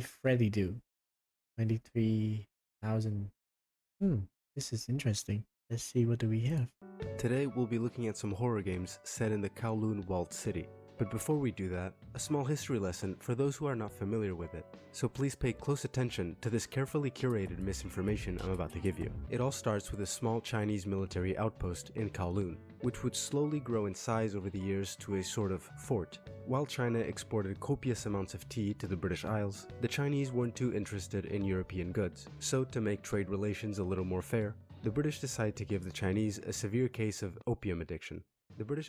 Freddy do? 23,000. This is interesting. Let's see, what do we have? Today we'll be looking at some horror games set in the Kowloon walled city. But before we do that, a small history lesson for those who are not familiar with it. So please pay close attention to this carefully curated misinformation I'm about to give you. It all starts with a small Chinese military outpost in Kowloon, which would slowly grow in size over the years to a sort of fort. While China exported copious amounts of tea to the British Isles, the Chinese weren't too interested in European goods. So to make trade relations a little more fair, the British decided to give the Chinese a severe case of opium addiction.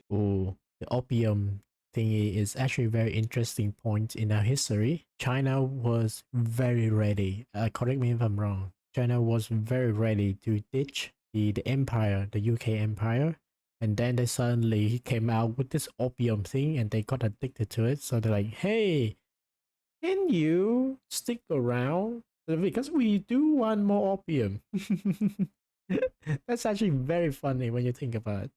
Oh, the opium thingy is actually a very interesting point in our history. China was very ready, correct me if I'm wrong, China was very ready to ditch the empire, the UK empire, and then they suddenly came out with this opium thing and they got addicted to it. So they're like, hey, can you stick around? Because we do want more opium. That's actually very funny when you think about it.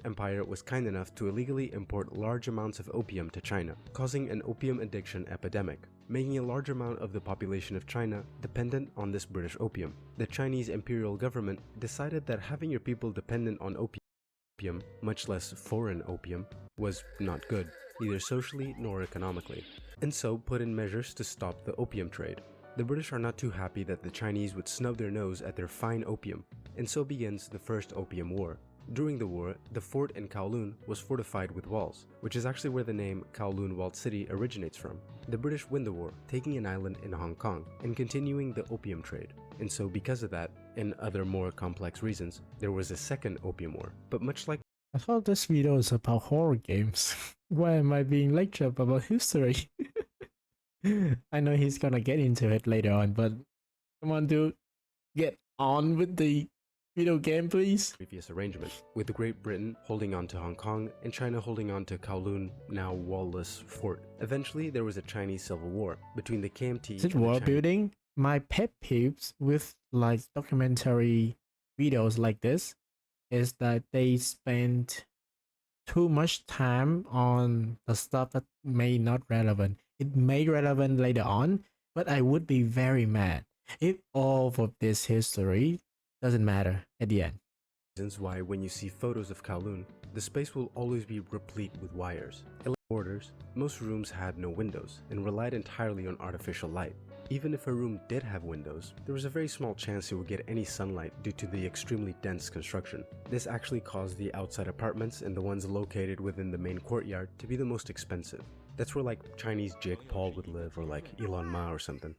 Empire was kind enough to illegally import large amounts of opium to China, causing an opium addiction epidemic, making a large amount of the population of China dependent on this British opium. The Chinese imperial government decided that having your people dependent on opium, much less foreign opium, was not good, neither socially nor economically, and so put in measures to stop the opium trade. The British are not too happy that the Chinese would snub their nose at their fine opium, and so begins the First Opium War. During the war, the fort in Kowloon was fortified with walls, which is actually where the name Kowloon Walled City originates from. The British win the war, taking an island in Hong Kong and continuing the opium trade. And so because of that, and other more complex reasons, there was a second opium war. But much like I thought this video is about horror games. Why am I being lectured about history? I know he's gonna get into it later on, but come on, dude, get on with the video game, please. Previous arrangement, with Great Britain holding on to Hong Kong and China holding on to Kowloon, now wallless fort. Eventually, there was a Chinese civil war between the KMT Is it and world building? My pet peeves with like documentary videos like this is that they spend too much time on the stuff that may not relevant. It may relevant later on, but I would be very mad if all of this history doesn't matter at the end. Reasons why when you see photos of Kowloon, the space will always be replete with wires. Borders, most rooms had no windows and relied entirely on artificial light. Even if a room did have windows, there was a very small chance it would get any sunlight due to the extremely dense construction. This actually caused the outside apartments and the ones located within the main courtyard to be the most expensive. That's where like Chinese Jake Paul would live, or like Elon Ma or something.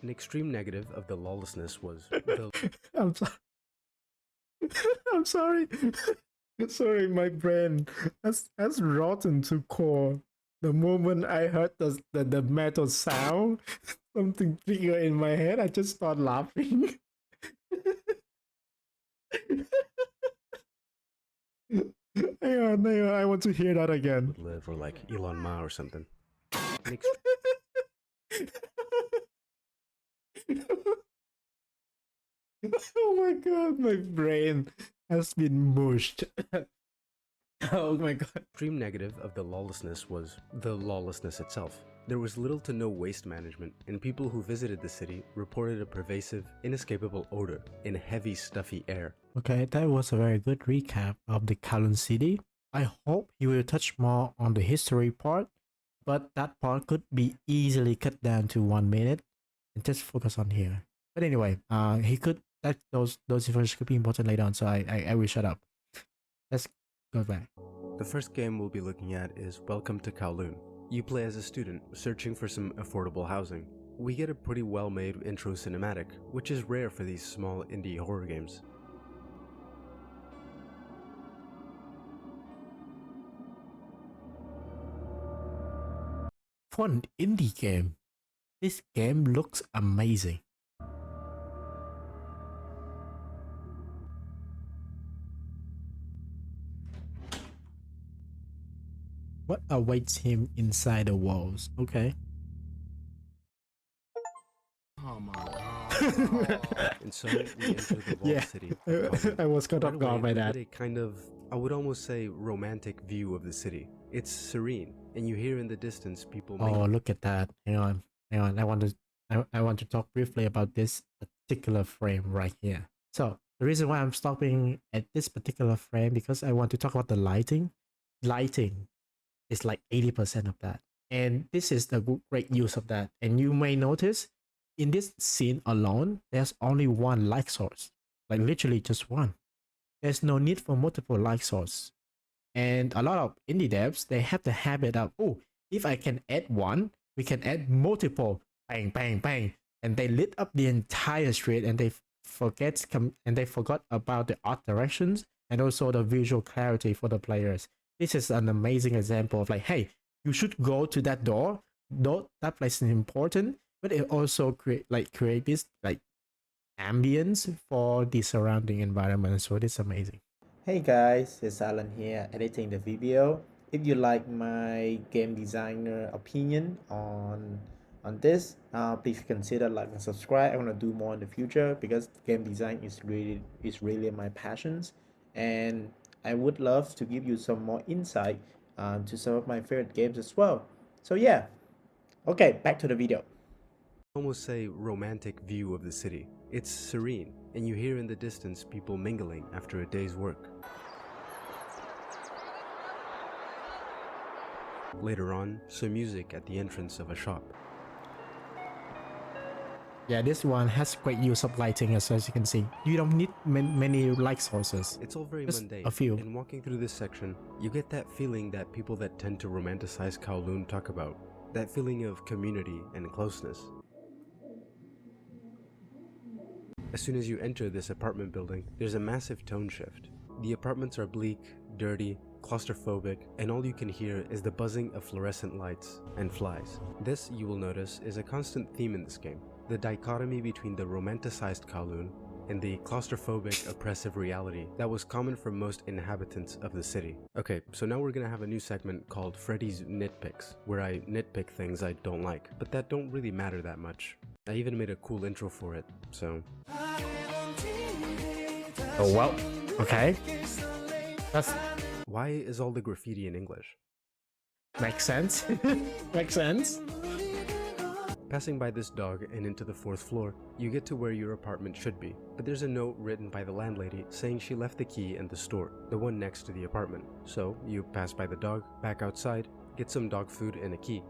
An extreme negative of the lawlessness was the I'm sorry. I'm sorry. Sorry, my brain has rotten to core. The moment I heard the metal sound, something triggered in my head. I just start laughing. Hang on, I want to hear that again. Would live, or like Elon Ma or something. Oh my god, my brain has been mushed. Oh my god. Extreme negative of the lawlessness was the lawlessness itself. There was little to no waste management, and people who visited the city reported a pervasive, inescapable odor and heavy, stuffy air. Okay, that was a very good recap of the Kowloon city. I hope he will touch more on the history part, but that part could be easily cut down to 1 minute and just focus on here. But anyway, he could, that those information could be important later on, so I will shut up. Let's go back. The first game we'll be looking at is Welcome to Kowloon. You play as a student searching for some affordable housing. We get a pretty well-made intro cinematic, which is rare for these small indie horror games. For an indie game, this game looks amazing. What awaits him inside the walls? Okay. Oh my god. And so we enter the walled city. I was caught off guard by that. A kind of, I would almost say, romantic view of the city. It's serene, and you hear in the distance people Oh, look at that. Hang on. hang on, I want to talk briefly about this particular frame right here. So the reason why I'm stopping at this particular frame because I want to talk about the lighting. Lighting is like 80% of that. And this is the great use of that. And you may notice in this scene alone, there's only one light source, like literally just one. There's no need for multiple light source. And a lot of indie devs, they have the habit of, oh, if I can add one, we can add multiple, bang, bang, bang. And they lit up the entire street and they forgot about the art directions and also the visual clarity for the players. This is an amazing example of like, hey, you should go to that door. Though that place is important, but it also create this like ambience for the surrounding environment. So it's amazing. Hey guys, it's Alan here editing the video. If you like my game designer opinion on this, please consider like and subscribe. I want to do more in the future because game design is really my passions, and I would love to give you some more insight to some of my favorite games as well. So yeah, okay, back to the video. Almost say romantic view of the city. It's serene, and you hear in the distance people mingling after a day's work. Later on, some music at the entrance of a shop. Yeah, this one has great use of lighting as you can see. You don't need many light sources. It's all very Just mundane. a few. And walking through this section, you get that feeling that people that tend to romanticize Kowloon talk about. That feeling of community and closeness. As soon as you enter this apartment building, there's a massive tone shift. The apartments are bleak, dirty, claustrophobic, and all you can hear is the buzzing of fluorescent lights and flies. This, you will notice, is a constant theme in this game. The dichotomy between the romanticized Kowloon and the claustrophobic, oppressive reality that was common for most inhabitants of the city. Okay, so now we're gonna have a new segment called Freddy's Nitpicks, where I nitpick things I don't like, but that don't really matter that much. I even made a cool intro for it, so... Oh well, okay. That's Why is all the graffiti in English? makes sense. Makes sense. Passing by this dog and into the 4th floor, you get to where your apartment should be, but there's a note written by the landlady saying she left the key in the store, the one next to the apartment. So you pass by the dog, back outside, get some dog food and a key.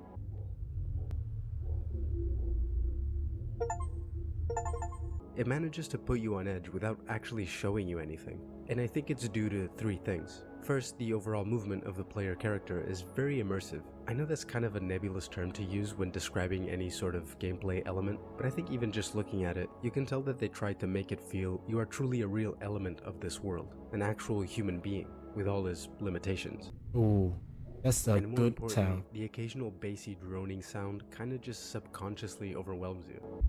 It manages to put you on edge without actually showing you anything, and I think it's due to 3 things. First, the overall movement of the player character is very immersive. I know that's kind of a nebulous term to use when describing any sort of gameplay element, but I think even just looking at it, you can tell that they tried to make it feel you are truly a real element of this world, an actual human being, with all his limitations. Ooh, that's a And more good importantly, sound. the occasional bassy droning sound kinda just subconsciously overwhelms you.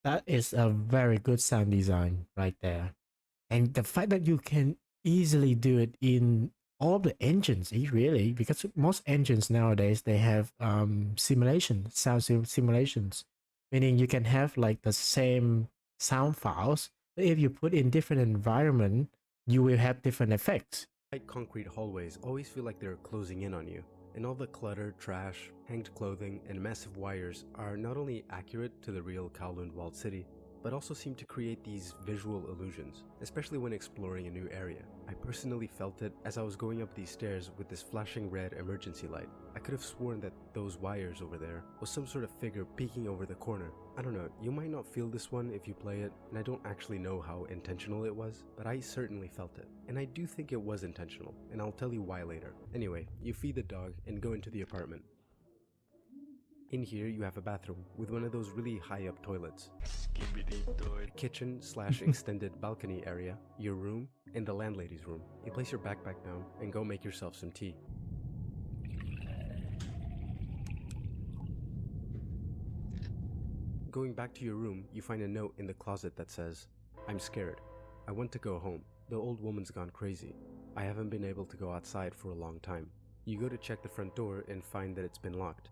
That is a very good sound design right there. And the fact that you can easily do it in all the engines, really, because most engines nowadays, they have simulations, meaning you can have like the same sound files, but if you put in different environment, you will have different effects. Tight concrete hallways always feel like they're closing in on you, and all the clutter, trash, hanged clothing, and massive wires are not only accurate to the real Kowloon walled city, but also seem to create these visual illusions, especially when exploring a new area. I personally felt it as I was going up these stairs with this flashing red emergency light. I could have sworn that those wires over there was some sort of figure peeking over the corner. I don't know, you might not feel this one if you play it, and I don't actually know how intentional it was, but I certainly felt it. And I do think it was intentional, and I'll tell you why later. Anyway, you feed the dog and go into the apartment. In here, you have a bathroom with one of those really high up toilets, a kitchen / extended balcony area, your room, and the landlady's room. You place your backpack down and go make yourself some tea. Going back to your room, you find a note in the closet that says, "I'm scared. I want to go home. The old woman's gone crazy. I haven't been able to go outside for a long time." You go to check the front door and find that it's been locked.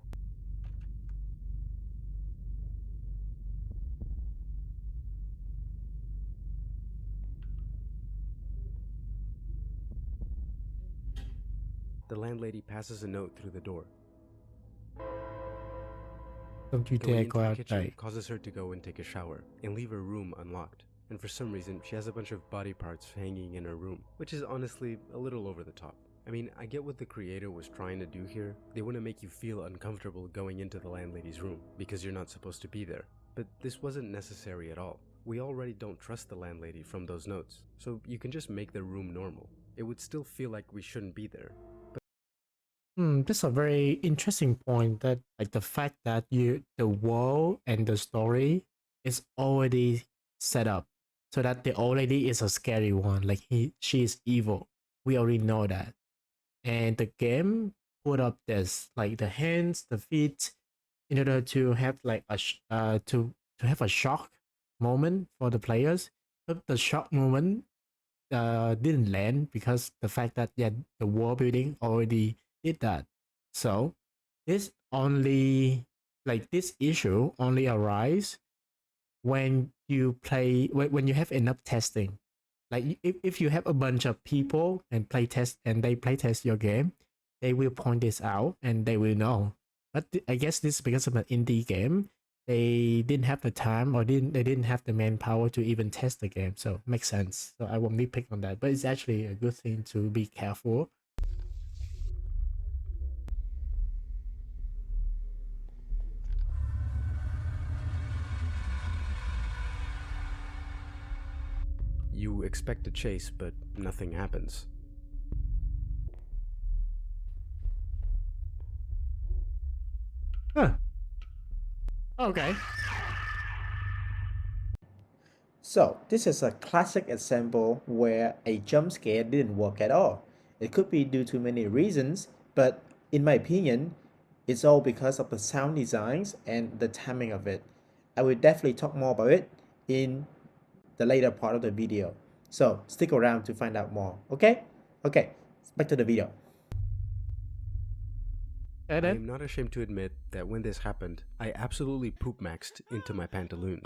the landlady passes a note through the door. Don't you The way dare into go the kitchen outside. causes her to go and take a shower and leave her room unlocked. And for some reason, she has a bunch of body parts hanging in her room, which is honestly a little over the top. I mean, I get what the creator was trying to do here. They want to make you feel uncomfortable going into the landlady's room because you're not supposed to be there. But this wasn't necessary at all. We already don't trust the landlady from those notes, so you can just make the room normal. It would still feel like we shouldn't be there. That's a very interesting point, that like the fact that the world and the story is already set up so that the old lady is a scary one. Like she is evil. We already know that. And the game put up this, like the hands, the feet, in order to have like to have a shock moment for the players. But the shock moment didn't land because the fact that, yeah, the world building already did that. So this only, like this issue only arise when you play, when you have enough testing. Like if you have a bunch of people and play test, and they play test your game, they will point this out and they will know. But I guess this is because of an indie game. They didn't have the time, or they didn't have the manpower to even test the game. So makes sense. So I won't be pick on that. But it's actually a good thing to be careful. You expect a chase, but nothing happens. Huh. Okay. So, this is a classic example where a jump scare didn't work at all. It could be due to many reasons, but in my opinion, it's all because of the sound designs and the timing of it. I will definitely talk more about it in the later part of the video. So, stick around to find out more, okay? Okay, back to the video. I am not ashamed to admit that when this happened, I absolutely poop maxed into my pantaloons.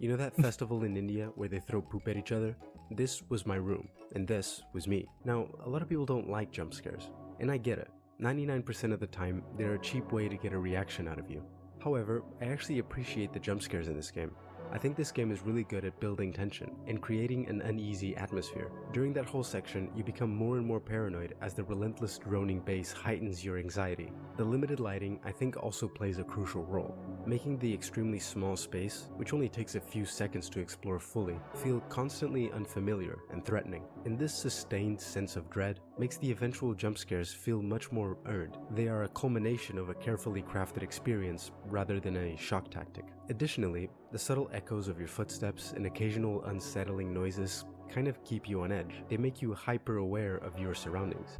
You know that festival in India where they throw poop at each other? This was my room, and this was me. Now, a lot of people don't like jump scares, and I get it. 99% of the time, they're a cheap way to get a reaction out of you. However, I actually appreciate the jump scares in this game. I think this game is really good at building tension and creating an uneasy atmosphere. During that whole section, you become more and more paranoid as the relentless droning bass heightens your anxiety. The limited lighting, I think, also plays a crucial role, making the extremely small space, which only takes a few seconds to explore fully, feel constantly unfamiliar and threatening. And this sustained sense of dread makes the eventual jump scares feel much more earned. They are a culmination of a carefully crafted experience rather than a shock tactic. Additionally, the subtle echoes of your footsteps and occasional unsettling noises kind of keep you on edge. They make you hyper aware of your surroundings.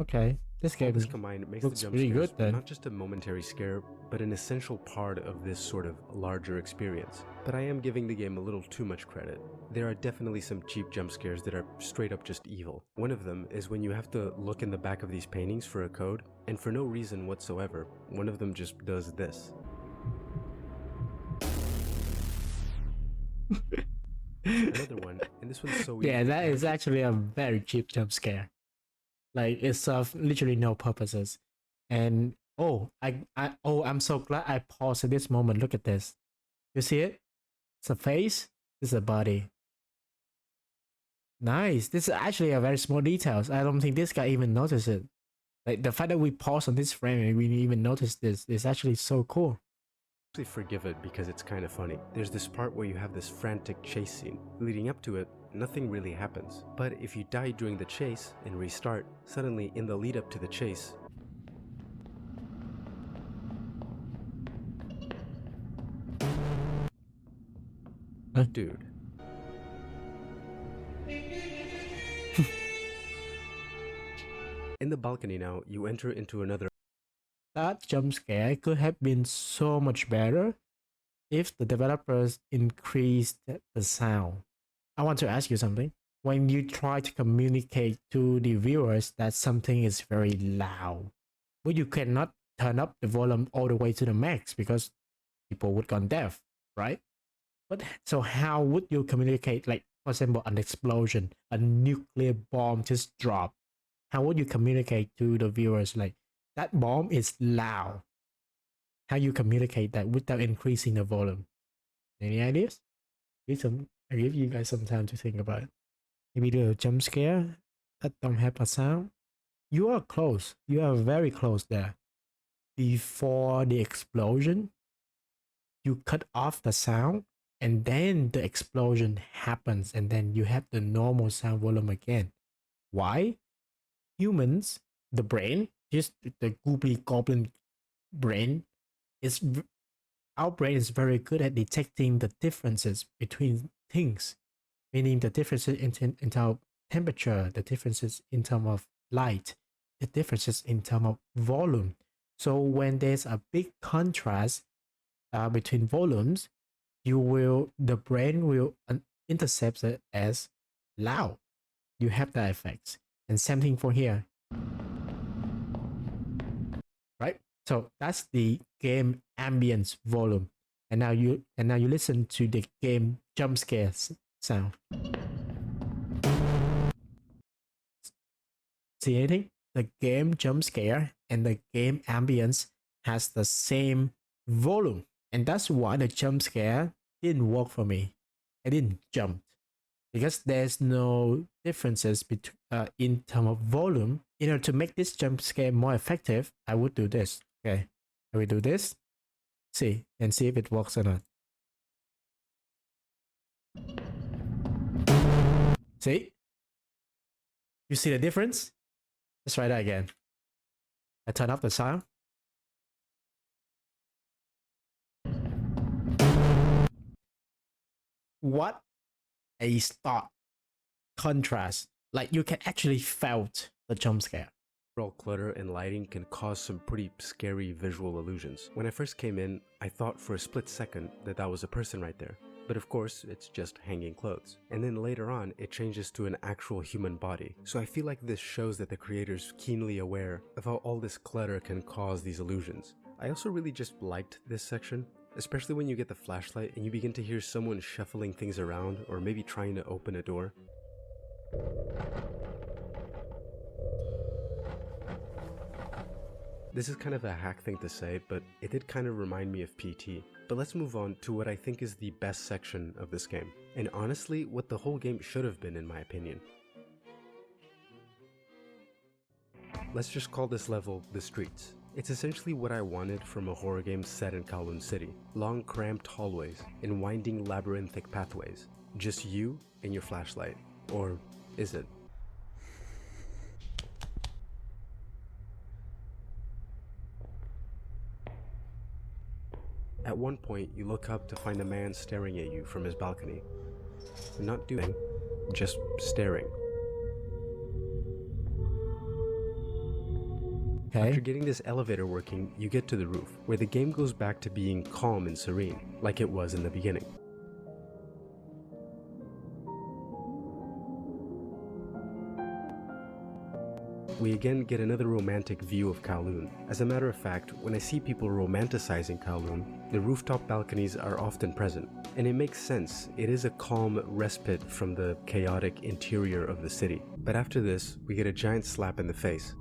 Okay. This All game this combined makes the looks jump really scares good then. not just a momentary scare, but an essential part of this sort of larger experience. But I am giving the game a little too much credit. There are definitely some cheap jump scares that are straight up just evil. One of them is when you have to look in the back of these paintings for a code, and for no reason whatsoever, one of them just does this. Another one, and this one's so Yeah, evil. that is actually a very cheap jump scare. Like it serves literally no purposes. And I'm so glad I paused at this moment. Look at this. You see it? It's a face. It's a body. Nice. This is actually a very small details. I don't think this guy even noticed it. Like the fact that we pause on this frame and we didn't even notice this is actually so cool. Actually forgive it because it's kind of funny. There's this part where you have this frantic chase scene. Leading up to it, nothing really happens. But if you die during the chase and restart, suddenly in the lead up to the chase, dude. In the balcony now, you enter into another. That jump scare could have been so much better if the developers increased the sound. I want to ask you something. When you try to communicate to the viewers that something is very loud, but you cannot turn up the volume all the way to the max because people would gone deaf, right? But so how would you communicate? Like For example, an explosion, a nuclear bomb just dropped. How would you communicate to the viewers like that bomb is loud? How you communicate that without increasing the volume? Any ideas? I give you guys some time to think about it. Maybe do a jump scare that don't have a sound. You are close. You are very close there. Before the explosion, you cut off the sound, and then the explosion happens, and then you have the normal sound volume again. Why? Humans, the brain, just the goopy goblin brain, is our brain is very good at detecting the differences between things, meaning the differences in terms of temperature, the differences in terms of light, the differences in terms of volume. So when there's a big contrast between volumes, the brain will intercept it as loud. You have that effect. And same thing for here, right? So that's the game ambience volume. And now you listen to the game jump scare sound. See anything? The game jump scare and the game ambience has the same volume. And that's why the jump scare didn't work for me. I didn't jump because there's no differences between in terms of volume. In order to make this jump scare more effective, I would do this. Okay, I will do this. See and see if it works or not. See? You see the difference? Let's try that again. I turn off the sound. What a stark contrast. Like you can actually felt the jump scare. Overall clutter and lighting can cause some pretty scary visual illusions. When I first came in, I thought for a split second that was a person right there. But of course, it's just hanging clothes. And then later on, it changes to an actual human body. So I feel like this shows that the creator's keenly aware of how all this clutter can cause these illusions. I also really just liked this section, especially when you get the flashlight and you begin to hear someone shuffling things around or maybe trying to open a door. This is kind of a hack thing to say, but it did kind of remind me of PT. But let's move on to what I think is the best section of this game, and honestly, what the whole game should have been in my opinion. Let's just call this level the streets. It's essentially what I wanted from a horror game set in Kowloon City. Long cramped hallways and winding labyrinthic pathways. Just you and your flashlight. Or is it? At one point, you look up to find a man staring at you from his balcony. Not doing, just staring. Okay. After getting this elevator working, you get to the roof, where the game goes back to being calm and serene, like it was in the beginning. We again get another romantic view of Kowloon. As a matter of fact, when I see people romanticizing Kowloon, the rooftop balconies are often present. And it makes sense, it is a calm respite from the chaotic interior of the city. But after this, we get a giant slap in the face.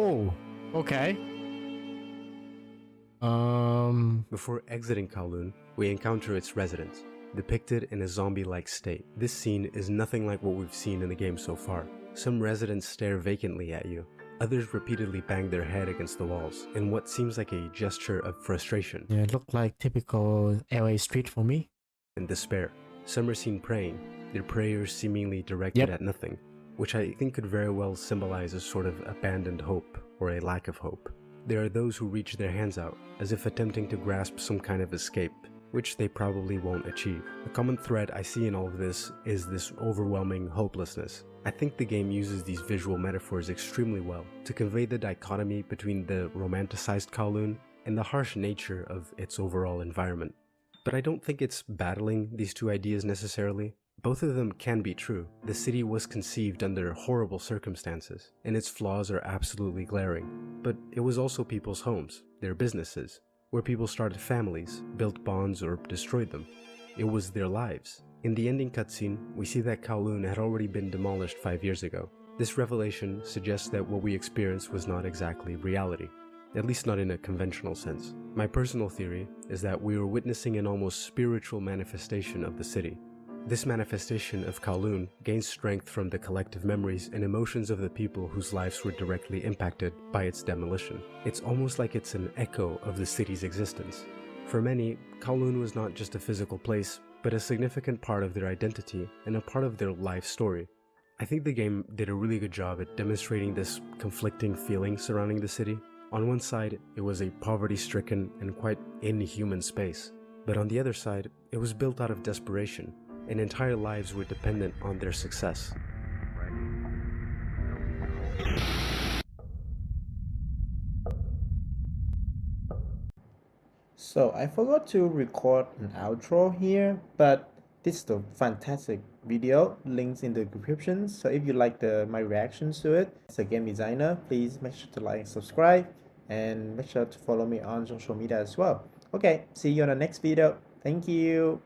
Oh, okay. Before exiting Kowloon, we encounter its residents, depicted in a zombie-like state. This scene is nothing like what we've seen in the game so far. Some residents stare vacantly at you, others repeatedly bang their head against the walls, in what seems like a gesture of frustration. Yeah, it looked like typical LA street for me. And despair. Some are seen praying, their prayers seemingly directed at nothing, which I think could very well symbolize a sort of abandoned hope, or a lack of hope. There are those who reach their hands out, as if attempting to grasp some kind of escape, which they probably won't achieve. A common thread I see in all of this is this overwhelming hopelessness. I think the game uses these visual metaphors extremely well to convey the dichotomy between the romanticized Kowloon and the harsh nature of its overall environment. But I don't think it's battling these two ideas necessarily. Both of them can be true. The city was conceived under horrible circumstances, and its flaws are absolutely glaring. But it was also people's homes, their businesses, where people started families, built bonds, or destroyed them. It was their lives. In the ending cutscene, we see that Kowloon had already been demolished 5 years ago. This revelation suggests that what we experienced was not exactly reality, at least not in a conventional sense. My personal theory is that we were witnessing an almost spiritual manifestation of the city. This manifestation of Kowloon gains strength from the collective memories and emotions of the people whose lives were directly impacted by its demolition. It's almost like it's an echo of the city's existence. For many, Kowloon was not just a physical place, but a significant part of their identity and a part of their life story. I think the game did a really good job at demonstrating this conflicting feeling surrounding the city. On one side, it was a poverty-stricken and quite inhuman space, but on the other side, it was built out of desperation, and entire lives were dependent on their success. So I forgot to record an outro here, but this is a fantastic video. Links in the description. So if you like my reactions to it, as a game designer, please make sure to like and subscribe, and make sure to follow me on social media as well. Okay, see you on the next video. Thank you.